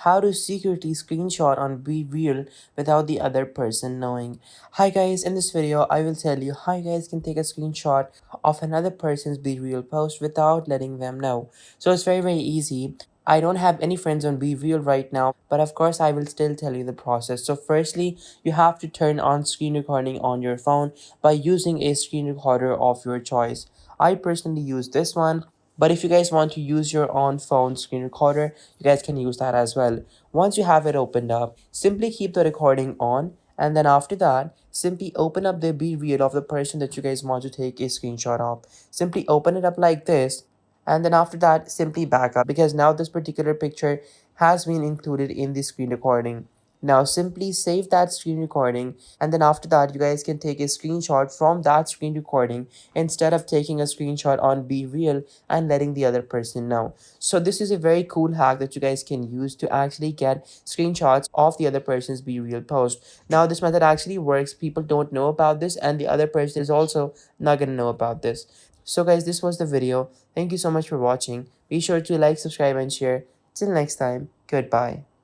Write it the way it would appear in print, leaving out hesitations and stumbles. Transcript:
how to secretly screenshot on BeReal without the other person knowing. Hi guys, in this video I will tell you how you guys can take a screenshot of another person's BeReal post without letting them know. So it's very easy. I don't have any friends on BeReal right now, but of course I will still tell you the process. So firstly, you have to turn on screen recording on your phone by using a screen recorder of your choice. I personally use this one, but if you guys want to use your own phone screen recorder, you guys can use that as well. Once you have it opened up, simply keep the recording on, and then after that, simply open up the BeReal of the person that you guys want to take a screenshot of. Simply open it up like this, and then after that, simply back up because now this particular picture has been included in the screen recording. Now simply save that screen recording, and then after that you guys can take a screenshot from that screen recording instead of taking a screenshot on BeReal and letting the other person know. So this is a very cool hack that you guys can use to actually get screenshots of the other person's BeReal post. Now this method actually works. People don't know about this and the other person is also not gonna know about this. So guys, this was the video. Thank you so much for watching. Be sure to like, subscribe and share. Till next time, goodbye.